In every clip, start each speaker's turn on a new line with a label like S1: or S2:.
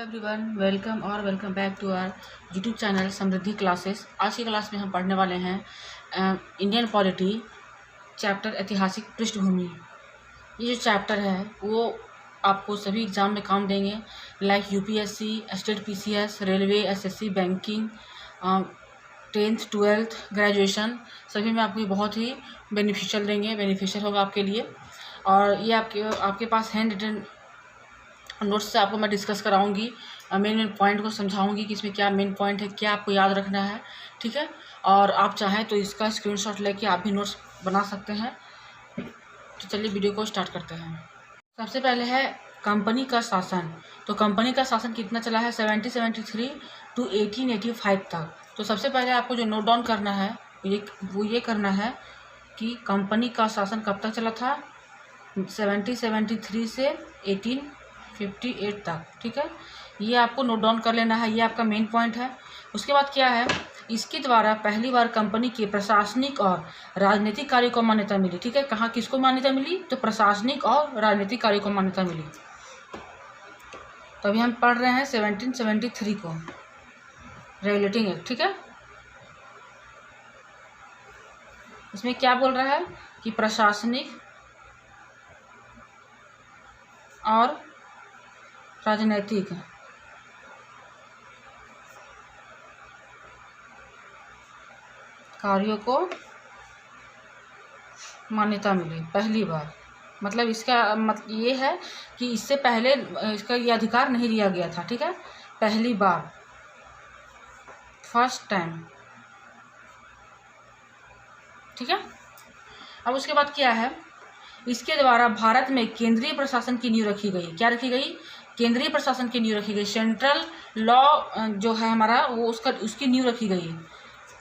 S1: Everyone, welcome back to our YouTube channel Samriddhi classes. आज की class में हम पढ़ने वाले हैं इंडियन पॉलिटी चैप्टर ऐतिहासिक पृष्ठभूमि। ये जो चैप्टर है वो आपको सभी एग्ज़ाम में काम देंगे, like UPSC, state PCS, railway, SSC, banking, 10th 12th graduation, सभी में आपको ये बहुत ही बेनिफिशियल होगा आपके लिए। और ये आपके पास हैंड रिटन नोट्स से आपको मैं डिस्कस कराऊंगी, मेन पॉइंट को समझाऊंगी कि इसमें क्या मेन पॉइंट है, क्या आपको याद रखना है, ठीक है। और आप चाहें तो इसका स्क्रीनशॉट लेके आप भी नोट्स बना सकते हैं। तो चलिए वीडियो को स्टार्ट करते हैं। सबसे पहले है कंपनी का शासन। तो कंपनी का शासन कितना चला है, 1773 to 1885 तक। तो सबसे पहले आपको जो नोट डाउन करना है वो ये करना है कि कंपनी का शासन कब तक चला था, 1773 से 1858 तक, ठीक है। ये आपको नोट डाउन कर लेना है, ये आपका मेन पॉइंट है। उसके बाद क्या है, इसके द्वारा पहली बार कंपनी के प्रशासनिक और राजनीतिक कार्यों को मान्यता मिली, ठीक है। कहाँ किसको मान्यता मिली, तो प्रशासनिक और राजनीतिक कार्यों को मान्यता मिली। तो अभी हम पढ़ रहे हैं 1773 को, रेगुलेटिंग एक्ट, ठीक है। इसमें क्या बोल रहा है कि प्रशासनिक और राजनैतिक कार्यों को मान्यता मिली पहली बार। मतलब इसका मतलब ये है कि इससे पहले इसका ये अधिकार नहीं दिया गया था, ठीक है। पहली बार, फर्स्ट टाइम, ठीक है। अब उसके बाद क्या है, इसके द्वारा भारत में केंद्रीय प्रशासन की नींव रखी गई। क्या रखी गई, केंद्रीय प्रशासन की नींव रखी गई। सेंट्रल लॉ जो है हमारा वो उसकी नींव रखी गई।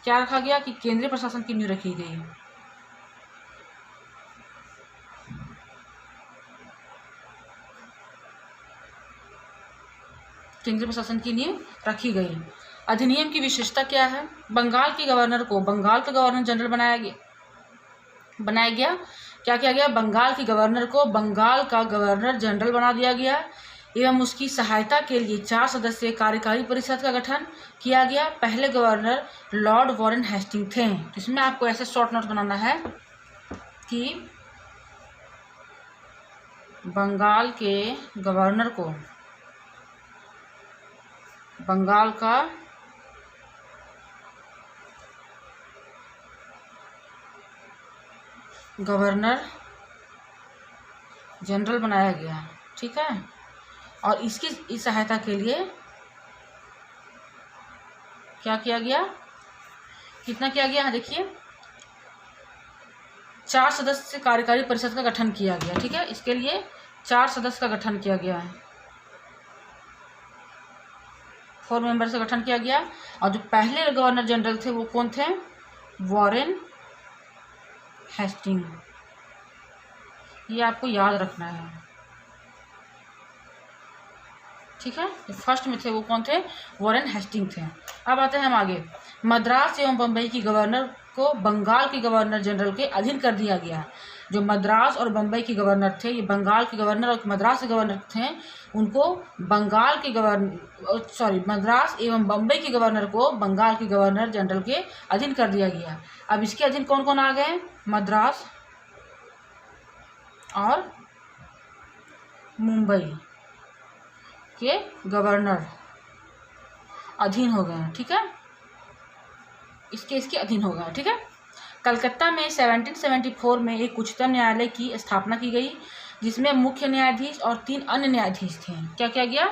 S1: क्या रखा गया कि केंद्रीय प्रशासन की नींव रखी गई। केंद्रीय प्रशासन की नींव रखी गई। अधिनियम की विशेषता क्या है, बंगाल के गवर्नर को बंगाल का गवर्नर जनरल बनाया गया। क्या किया गया, बंगाल के गवर्नर को बंगाल का गवर्नर जनरल बना दिया गया एवं उसकी सहायता के लिए 4 सदस्यीय कार्यकारी परिषद का गठन किया गया। पहले गवर्नर लॉर्ड वॉरेन हेस्टिंग थे। इसमें आपको ऐसे शॉर्ट नोट बनाना है कि बंगाल के गवर्नर को बंगाल का गवर्नर जनरल बनाया गया, ठीक है। और इसकी इस सहायता के लिए क्या किया गया, कितना किया गया, देखिए 4 सदस्य कार्यकारी परिषद का गठन किया गया, ठीक है। इसके लिए 4 सदस्य का गठन किया गया है, 4 मेंबर से गठन किया गया। और जो पहले गवर्नर जनरल थे वो कौन थे, वॉरेन हेस्टिंग। ये आपको याद रखना है, ठीक है। फर्स्ट में थे वो कौन थे, वॉरेन हेस्टिंग थे। अब आते हैं हम आगे। मद्रास एवं बम्बई की गवर्नर को बंगाल के गवर्नर जनरल के अधीन कर दिया गया। जो मद्रास और बम्बई के गवर्नर थे, ये बंगाल के गवर्नर और मद्रास के गवर्नर थे, उनको बंगाल के मद्रास एवं बम्बई के गवर्नर को बंगाल के गवर्नर जनरल के अधीन कर दिया गया। अब इसके अधीन कौन कौन आ गए, मद्रास और मुंबई के गवर्नर अधीन हो गए, ठीक है। इसके अधीन हो गए, ठीक है। कलकत्ता में 1774 में एक उच्चतम न्यायालय की स्थापना की गई, जिसमें मुख्य न्यायाधीश और 3 अन्य न्यायाधीश थे। क्या किया गया,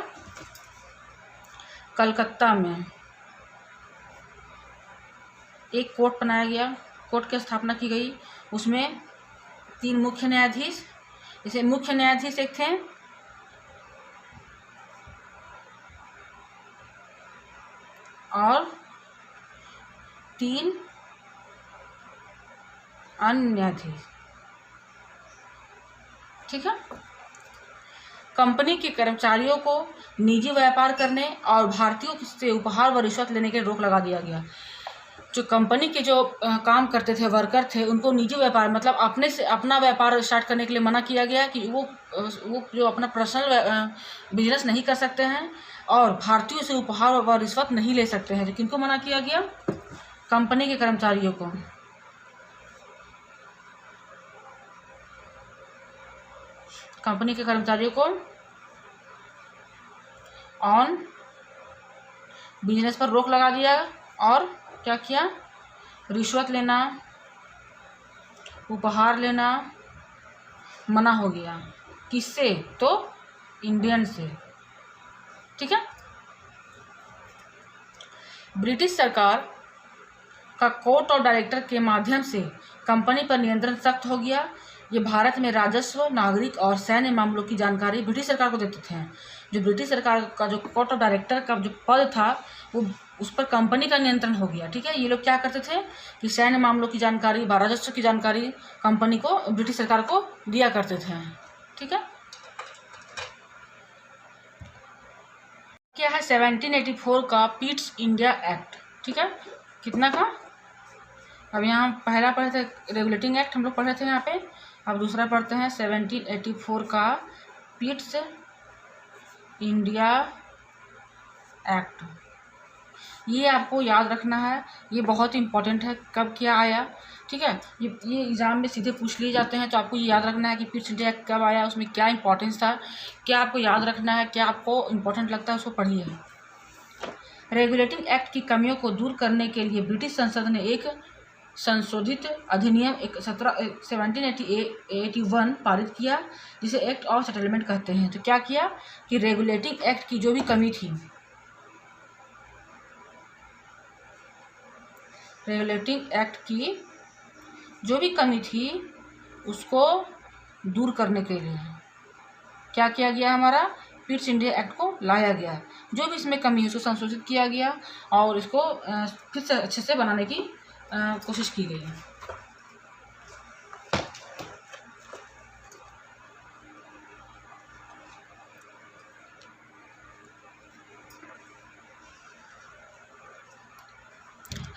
S1: कलकत्ता में एक कोर्ट बनाया गया, कोर्ट की स्थापना की गई। उसमें 3 मुख्य न्यायाधीश, जैसे मुख्य न्यायाधीश एक थे और 3 अन्य न्यायाधीश, ठीक है। कंपनी के कर्मचारियों को निजी व्यापार करने और भारतीयों से उपहार व रिश्वत लेने के रोक लगा दिया गया। जो कंपनी के जो काम करते थे, वर्कर थे, उनको निजी व्यापार मतलब अपने से अपना व्यापार स्टार्ट करने के लिए मना किया गया कि वो जो अपना पर्सनल बिजनेस नहीं कर सकते हैं और भारतीयों से उपहार व रिश्वत नहीं ले सकते हैं। तो किनको मना किया गया? कंपनी के कर्मचारियों को। कंपनी के कर्मचारियों को ऑन बिजनेस पर रोक लगा दिया और क्या किया? रिश्वत लेना, उपहार लेना मना हो गया। किससे? तो इंडियन से। ठीक है। ब्रिटिश सरकार का कोर्ट ऑफ डायरेक्टर के माध्यम से कंपनी पर नियंत्रण सख्त हो गया। ये भारत में राजस्व, नागरिक और सैन्य मामलों की जानकारी ब्रिटिश सरकार को देते थे। जो ब्रिटिश सरकार का जो कोर्ट ऑफ डायरेक्टर का जो पद था वो उस पर कंपनी का नियंत्रण हो गया। ठीक है। ये लोग क्या करते थे कि सैन्य मामलों की जानकारी, राजस्व की जानकारी कंपनी को, ब्रिटिश सरकार को दिया करते थे। ठीक है। क्या है? 1784 का पीट्स इंडिया एक्ट। ठीक है। कितना का? अब यहाँ पहला पढ़े थे रेगुलेटिंग एक्ट, हम लोग पढ़े थे यहाँ पे। अब दूसरा पढ़ते हैं 1784 का पीट्स इंडिया एक्ट। ये आपको याद रखना है, ये बहुत इंपॉर्टेंट है। कब क्या आया? ठीक है। ये एग्ज़ाम में सीधे पूछ लिए जाते हैं, तो आपको ये याद रखना है कि पीट्स इंडिया एक्ट कब आया, उसमें क्या इंपॉर्टेंस था, क्या आपको याद रखना है, क्या आपको इंपॉर्टेंट लगता है, उसको पढ़िए। रेगुलेटिंग एक्ट की कमियों को दूर करने के लिए ब्रिटिश संसद ने एक संशोधित अधिनियम 1781 पारित किया, जिसे एक्ट ऑफ सेटलमेंट कहते हैं। तो क्या किया कि रेगुलेटिंग एक्ट की जो भी कमी थी, रेगुलेटिंग एक्ट की जो भी कमी थी उसको दूर करने के लिए क्या किया गया? हमारा पीट्स इंडिया एक्ट को लाया गया। जो भी इसमें कमी है उसको संशोधित किया गया और इसको फिर से अच्छे से बनाने की कोशिश की गई है।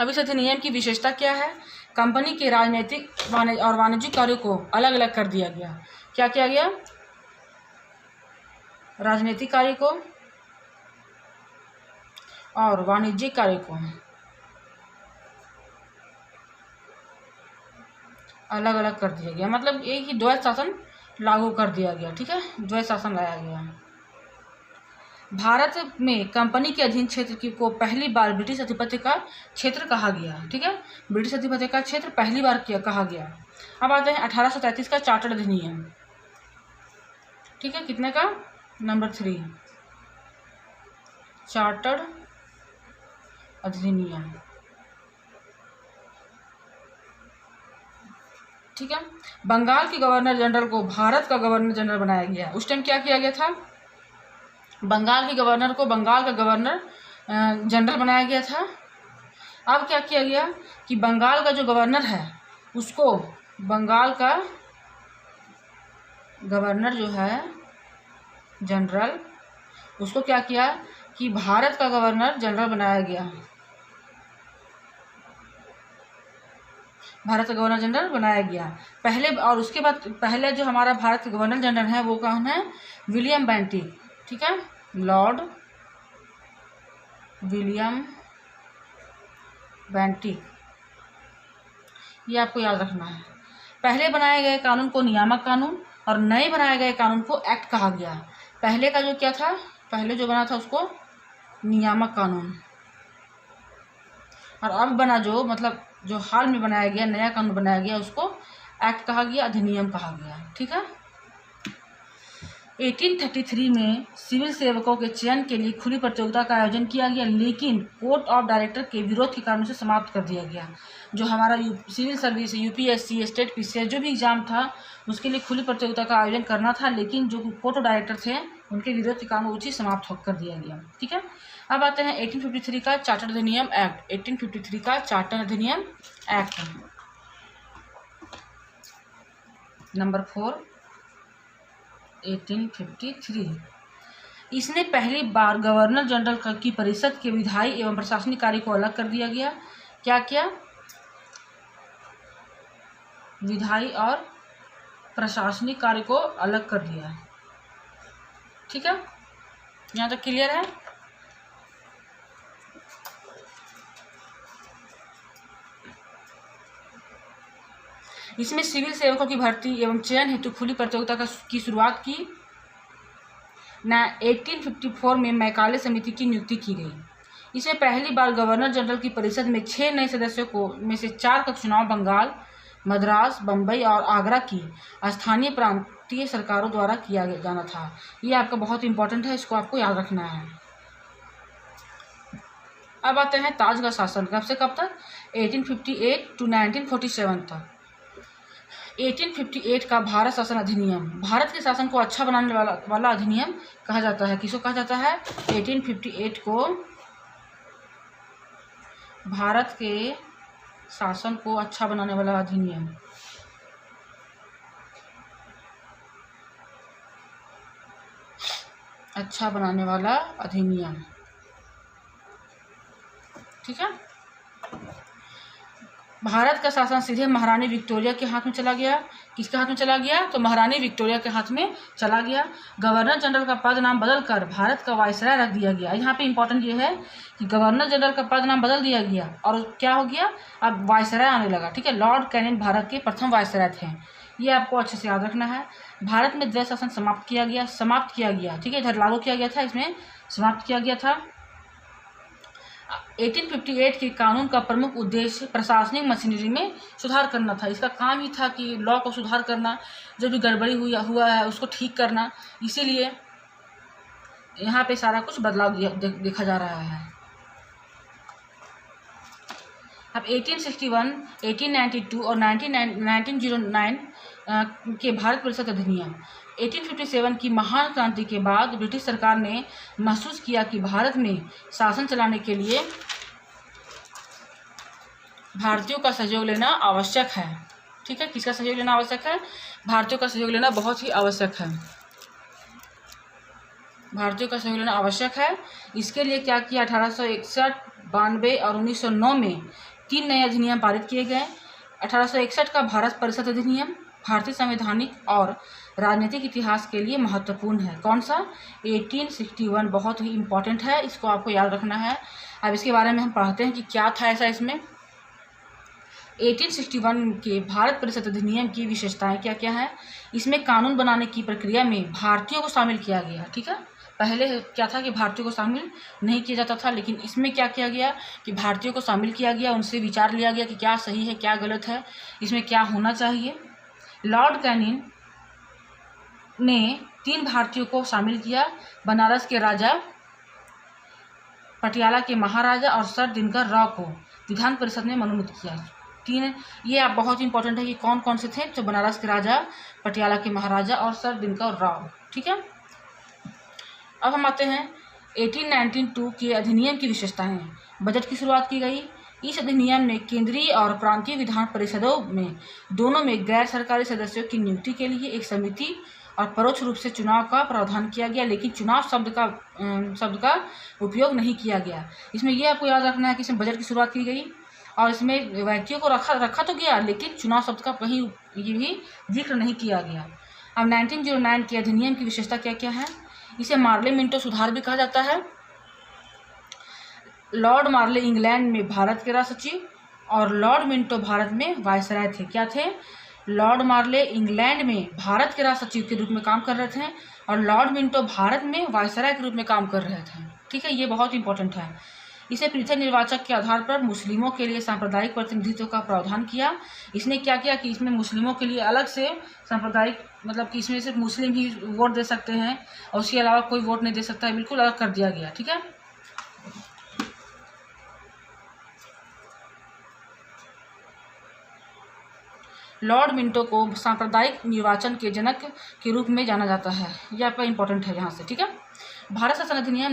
S1: अब इस अधिनियम की विशेषता क्या है? कंपनी के राजनीतिक और वाणिज्यिक कार्यों को अलग अलग कर दिया गया। क्या किया गया? राजनीतिक कार्य को और वाणिज्यिक कार्य को अलग अलग कर दिया गया। मतलब एक ही द्वैत शासन लागू कर दिया गया। ठीक है। द्वैत शासन लाया गया। भारत में कंपनी के अधीन क्षेत्र को पहली बार ब्रिटिश आधिपत्य का क्षेत्र कहा गया। ठीक है। ब्रिटिश आधिपत्य का क्षेत्र पहली बार कहा गया। अब आते हैं 1833 का चार्टर्ड अधिनियम। ठीक है। कितने का? नंबर 3 चार्टर्ड अधिनियम। ठीक है। बंगाल के गवर्नर जनरल को भारत का गवर्नर जनरल बनाया गया। उस टाइम क्या किया गया था? बंगाल के गवर्नर को बंगाल का गवर्नर जनरल बनाया गया था। अब क्या किया गया कि बंगाल का जो गवर्नर है उसको, बंगाल का गवर्नर जो है जनरल, उसको क्या किया कि भारत का गवर्नर जनरल बनाया गया। भारत का गवर्नर जनरल बनाया गया पहले। और उसके बाद पहले जो हमारा भारत का गवर्नर जनरल है वो कौन है? William Bentinck. ठीक है। लॉर्ड विलियम बेंटिक, ये आपको याद रखना है। पहले बनाए गए कानून को नियामक कानून और नए बनाए गए कानून को एक्ट कहा गया। पहले का जो क्या था, पहले जो बना था उसको नियामक कानून, और अब बना जो मतलब जो हाल में बनाया गया नया कानून बनाया गया उसको एक्ट कहा गया, अधिनियम कहा गया। ठीक है। 1833 में सिविल सेवकों के चयन के लिए खुली प्रतियोगिता का आयोजन किया गया, लेकिन कोर्ट ऑफ डायरेक्टर के विरोध के कारण से समाप्त कर दिया गया। जो हमारा civil service, UPSC, state PCS जो भी एग्जाम था उसके लिए खुली प्रतियोगिता का आयोजन करना था, लेकिन जो कोर्ट ऑफ डायरेक्टर थे उनके विरोध के कारण वो चीज़ समाप्त कर दिया गया। ठीक है। अब आते हैं 1853 का चार्टर अधिनियम एक्ट। 1853 का चार्टर अधिनियम एक्ट नंबर 4 1853। इसने पहली बार गवर्नर जनरल की परिषद के विधायी एवं प्रशासनिक कार्य को अलग कर दिया गया। क्या किया, विधायी और प्रशासनिक कार्य को अलग कर दिया है। ठीक है, यहाँ तक क्लियर है। इसमें सिविल सेवकों की भर्ती एवं चयन हेतु खुली प्रतियोगिता की शुरुआत की 1854 में मैकाले समिति की नियुक्ति की गई। इसमें पहली बार गवर्नर जनरल की परिषद में 6 नए सदस्यों को में से 4 का चुनाव बंगाल, मद्रास, बम्बई और आगरा की स्थानीय प्रांतीय सरकारों द्वारा किया जाना था। ये आपका बहुत इंपॉर्टेंट है, इसको आपको याद रखना है। अब आते हैं ताज का शासन कब से कब तक, 1858 to 1947 तक। 1858 का भारत शासन अधिनियम भारत के शासन को अच्छा बनाने वाला अधिनियम कहा जाता है। किसको कहा जाता है, 1858 को भारत के शासन को अच्छा बनाने वाला अधिनियम। अच्छा बनाने वाला अधिनियम, ठीक है। भारत का शासन सीधे महारानी विक्टोरिया के हाथ में चला गया। किसके हाथ में चला गया, तो महारानी विक्टोरिया के हाथ में चला गया। गवर्नर जनरल का पद नाम बदलकर भारत का वायसराय रख दिया गया। यहाँ पे इंपॉर्टेंट ये है कि गवर्नर जनरल का पद नाम बदल दिया गया और क्या हो गया, अब वायसराय आने लगा। ठीक है, लॉर्ड कैनिंग भारत के प्रथम वायसराय थे। ये आपको अच्छे से याद रखना है। भारत में द्वैध शासन समाप्त किया गया। ठीक है, इधर लागू किया गया था, इसमें समाप्त किया गया था। 1858 के कानून का प्रमुख उद्देश्य प्रशासनिक मशीनरी में सुधार करना था। इसका काम ही था कि लॉ को सुधार करना, जो भी गड़बड़ी हुआ है उसको ठीक करना। इसीलिए यहाँ पे सारा कुछ बदलाव देखा जा रहा है। अब 1861, 1892 और 1909 के भारत परिषद अधिनियम। 1857 की महान क्रांति के बाद ब्रिटिश सरकार ने महसूस किया कि भारत में शासन चलाने के लिए भारतीयों का सहयोग लेना आवश्यक है। ठीक है, किसका सहयोग लेना आवश्यक है, भारतीयों का सहयोग लेना बहुत ही आवश्यक है। भारतीयों का सहयोग लेना आवश्यक है। इसके लिए क्या किया, 1861, 92 और 1909 में 3 नए अधिनियम पारित किए गए। 1861 का भारत परिषद अधिनियम भारतीय संवैधानिक और राजनीतिक इतिहास के लिए महत्वपूर्ण है। कौन सा, 1861, बहुत ही इम्पोर्टेंट है, इसको आपको याद रखना है। अब इसके बारे में हम पढ़ते हैं कि क्या था ऐसा इसमें। 1861 के भारत परिषद अधिनियम की विशेषताएं क्या क्या हैं। इसमें कानून बनाने की प्रक्रिया में भारतीयों को शामिल किया गया। ठीक है, पहले क्या था कि भारतीयों को शामिल नहीं किया जाता था, लेकिन इसमें क्या किया गया कि भारतीयों को शामिल किया गया, उनसे विचार लिया गया कि क्या सही है क्या गलत है, इसमें क्या होना चाहिए। लॉर्ड कैनिंग ने 3 भारतीयों को शामिल किया, बनारस के राजा, पटियाला के महाराजा और सर दिनकर राव को विधान परिषद में मनोनीत किया। 3, ये आप बहुत इंपॉर्टेंट है कि कौन कौन से थे, तो बनारस के राजा, पटियाला के महाराजा और सर दिनकर राव। ठीक है, अब हम आते हैं 1892 के अधिनियम की विशेषताएं। बजट की शुरुआत की गई। इस अधिनियम ने केंद्रीय और प्रांतीय विधान परिषदों में दोनों में गैर सरकारी सदस्यों की नियुक्ति के लिए एक समिति और परोक्ष रूप से चुनाव का प्रावधान किया गया, लेकिन चुनाव शब्द का उपयोग नहीं किया गया। इसमें यह आपको याद रखना है कि इसमें बजट की शुरुआत की गई और इसमें व्यक्तियों को रखा तो गया, लेकिन चुनाव शब्द का कहीं ये भी जिक्र नहीं किया गया। अब 1909 के अधिनियम की विशेषता क्या क्या है। इसे मार्ले मिंटो सुधार भी कहा जाता है। लॉर्ड मार्ले इंग्लैंड में भारत के राज सचिव और लॉर्ड मिंटो भारत में वायसराय थे। क्या थे, लॉर्ड मार्ले इंग्लैंड में भारत के राज सचिव के रूप में काम कर रहे थे और लॉर्ड मिंटो भारत में वायसराय के रूप में काम कर रहे थे। ठीक है, ये बहुत इंपॉर्टेंट है। इसे पृथक निर्वाचक के आधार पर मुस्लिमों के लिए सांप्रदायिक प्रतिनिधित्व का प्रावधान किया। इसने क्या किया कि इसमें मुस्लिमों के लिए अलग से सांप्रदायिक, मतलब कि इसमें सिर्फ मुस्लिम ही वोट दे सकते हैं और उसके अलावा कोई वोट नहीं दे सकता है, बिल्कुल अलग कर दिया गया। ठीक है, लॉर्ड मिंटो को सांप्रदायिक निर्वाचन के जनक के रूप में जाना जाता है। यह आपका इंपॉर्टेंट है यहाँ से। ठीक है, भारत शासन अधिनियम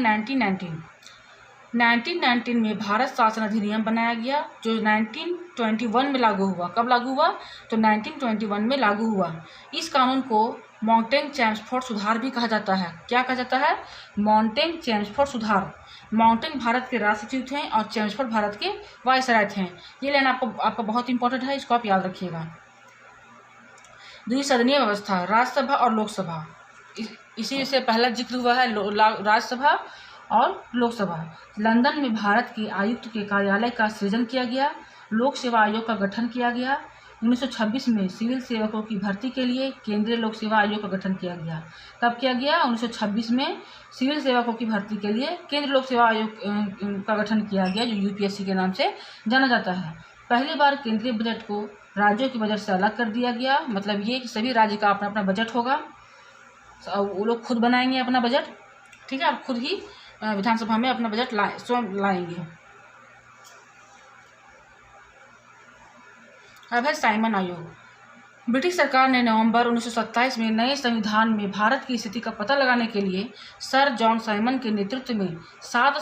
S1: 1919 में भारत शासन अधिनियम बनाया गया, जो 1921 में लागू हुआ। कब लागू हुआ, तो 1921 में लागू हुआ। इस कानून को माउंटेन चैम्सफोर्ड सुधार भी कहा जाता है। क्या कहा जाता है? माउंटेन चैम्सफोर्ड सुधार। माउंटेन भारत के राष्ट्रदूत थे और चैम्सफोर्ड भारत के वायसराय थे। ये लाइन आपका बहुत इंपॉर्टेंट है, इसको आप याद रखिएगा। द्विसदनीय व्यवस्था, राज्यसभा और लोकसभा, इसी से पहला जिक्र हुआ है राज्यसभा और लोकसभा। लंदन में भारत के आयुक्त के कार्यालय का सृजन किया गया। लोक सेवा आयोग का गठन किया गया। 1926 में सिविल सेवकों की भर्ती के लिए केंद्रीय लोक सेवा आयोग का गठन किया गया। कब किया गया? 1926 में सिविल सेवकों की भर्ती के लिए केंद्रीय लोक सेवा आयोग का गठन किया गया, जो यूपीएससी के नाम से जाना जाता है। पहली बार केंद्रीय बजट को राज्यों के बजट से अलग कर दिया गया। मतलब ये कि सभी राज्य का अपना अपना बजट होगा, वो लोग खुद बनाएंगे अपना बजट। ठीक है, आप खुद ही विधानसभा में अपना बजट स्वयं लाएंगे। अब है साइमन आयोग। ब्रिटिश सरकार ने नवंबर 1927 में नए संविधान में भारत की स्थिति का पता लगाने के लिए सर जॉन साइमन के नेतृत्व में 7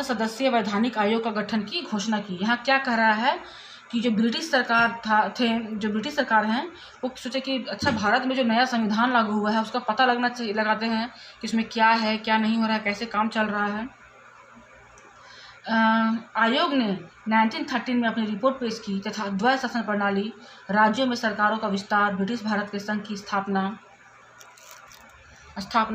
S1: सदस्यीय वैधानिक आयोग का गठन की घोषणा की। यहाँ क्या कह रहा है कि जो ब्रिटिश सरकार हैं वो सोचे कि अच्छा, भारत में जो नया संविधान लागू हुआ है उसका पता लगाते हैं कि इसमें क्या है, क्या नहीं हो रहा है, कैसे काम चल रहा है। आयोग ने 1913 में अपनी रिपोर्ट पेश की तथा द्वैध शासन प्रणाली, राज्यों में सरकारों का विस्तार, ब्रिटिश भारत के संघ की स्थापना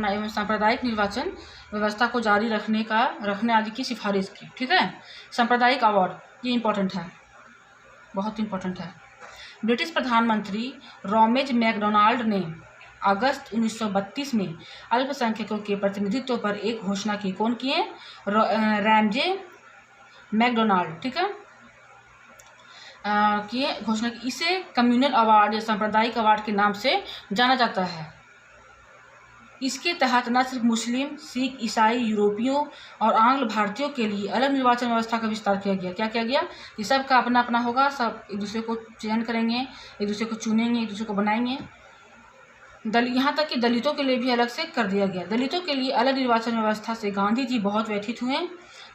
S1: एवं सांप्रदायिक निर्वाचन व्यवस्था को जारी रखने आदि की सिफारिश की। ठीक है, सांप्रदायिक अवार्ड, ये इंपॉर्टेंट है, बहुत इंपॉर्टेंट है। ब्रिटिश प्रधानमंत्री रॉमेज मैकडोनाल्ड ने अगस्त 1932 में अल्पसंख्यकों के प्रतिनिधित्व पर एक घोषणा की। कौन किए? Ramsay MacDonald. ठीक है, किए घोषणा की। इसे कम्युनल अवार्ड या सांप्रदायिक अवार्ड के नाम से जाना जाता है। इसके तहत न सिर्फ मुस्लिम, सिख, ईसाई, यूरोपियों और आंग्ल भारतीयों के लिए अलग निर्वाचन व्यवस्था का विस्तार किया गया। क्या किया गया कि सबका अपना अपना होगा, सब एक दूसरे को चयन करेंगे, एक दूसरे को चुनेंगे, एक दूसरे को बनाएंगे। यहाँ तक कि दलितों के लिए भी अलग से कर दिया गया। दलितों के लिए अलग निर्वाचन व्यवस्था से गांधी जी बहुत व्यथित हुए।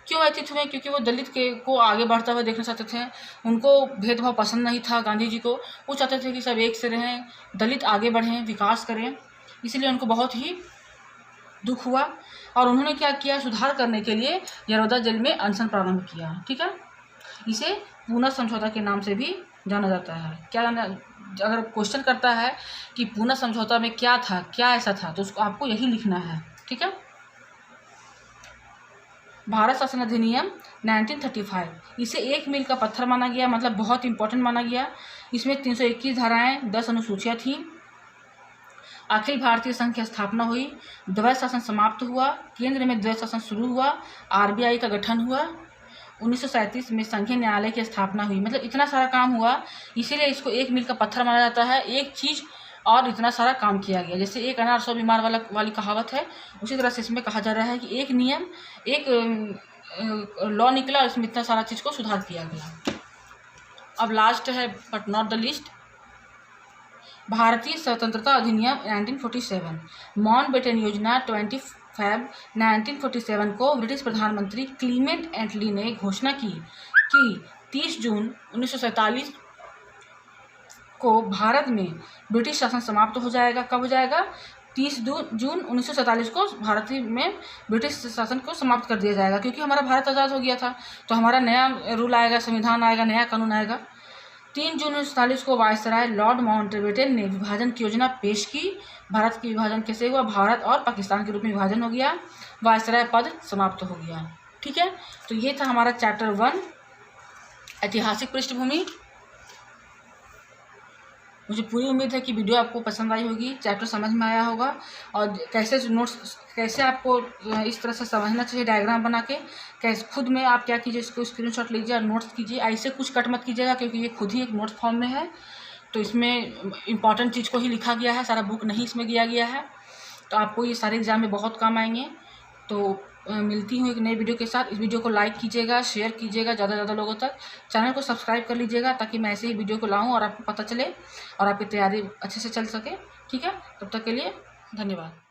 S1: क्यों व्यथित हुए? क्योंकि वो दलित को आगे बढ़ता हुआ देखना चाहते थे। उनको भेदभाव पसंद नहीं था गांधी जी को। वो चाहते थे कि सब एक से रहें, दलित आगे बढ़ें, विकास करें। इसलिए उनको बहुत ही दुख हुआ और उन्होंने क्या किया? सुधार करने के लिए यरोदा जेल में अनशन प्रारंभ किया। ठीक है, इसे पूना समझौता के नाम से भी जाना जाता है। क्या जाना? अगर क्वेश्चन करता है कि पूना समझौता में क्या था, क्या ऐसा था, तो उसको आपको यही लिखना है। ठीक है, भारत शासन अधिनियम 1935, इसे एक मील का पत्थर माना गया, मतलब बहुत इंपॉर्टेंट माना गया। इसमें 321 धाराएं, 10 अनुसूचियाँ थीं। अखिल भारतीय संघ की स्थापना हुई, द्वैध शासन समाप्त हुआ, केंद्र में द्वैध शासन शुरू हुआ, आरबीआई का गठन हुआ, 1937 में संघीय न्यायालय की स्थापना हुई। मतलब इतना सारा काम हुआ, इसीलिए इसको एक मील का पत्थर माना जाता है। एक चीज़ और इतना सारा काम किया गया। जैसे एक अनार 100 बीमार वाली कहावत है, उसी तरह से इसमें कहा जा रहा है कि एक नियम, एक लॉ निकला और इसमें इतना सारा चीज़ को सुधार किया गया। अब लास्ट है बट नॉट द लीस्ट, भारतीय स्वतंत्रता अधिनियम 1947। माउंटबेटन योजना 20 फरवरी 1947 को ब्रिटिश प्रधानमंत्री क्लीमेंट एटली ने घोषणा की कि 30 जून 1947 को भारत में ब्रिटिश शासन समाप्त हो जाएगा। कब हो जाएगा? 30 जून 1947 को भारत में ब्रिटिश शासन को समाप्त कर दिया जाएगा, क्योंकि हमारा भारत आज़ाद हो गया था। तो हमारा नया रूल आएगा, संविधान आएगा, नया कानून आएगा। 3 जून 1947 को वायसराय लॉर्ड माउंटबेटन ने विभाजन की योजना पेश की। भारत की विभाजन कैसे हुआ? भारत और पाकिस्तान के रूप में विभाजन हो गया, वायसराय पद समाप्त हो गया। ठीक है, तो ये था हमारा चैप्टर 1 ऐतिहासिक पृष्ठभूमि। मुझे पूरी उम्मीद है कि वीडियो आपको पसंद आई होगी, चैप्टर समझ में आया होगा और कैसे आपको इस तरह से समझना चाहिए डायग्राम बना के। कैसे खुद में आप क्या कीजिए, इसको स्क्रीनशॉट लीजिए और नोट्स कीजिए। ऐसे कुछ कट मत कीजिएगा, क्योंकि ये खुद ही एक नोट्स फॉर्म में है, तो इसमें इंपॉर्टेंट चीज़ को ही लिखा गया है, सारा बुक नहीं इसमें दिया गया है। तो आपको ये सारे एग्जाम में बहुत काम आएंगे। तो मिलती हूँ एक नई वीडियो के साथ। इस वीडियो को लाइक कीजिएगा, शेयर कीजिएगा ज़्यादा से ज़्यादा लोगों तक। चैनल को सब्सक्राइब कर लीजिएगा ताकि मैं ऐसे ही वीडियो को लाऊं और आपको पता चले और आपकी तैयारी अच्छे से चल सके। ठीक है, तब तक के लिए धन्यवाद।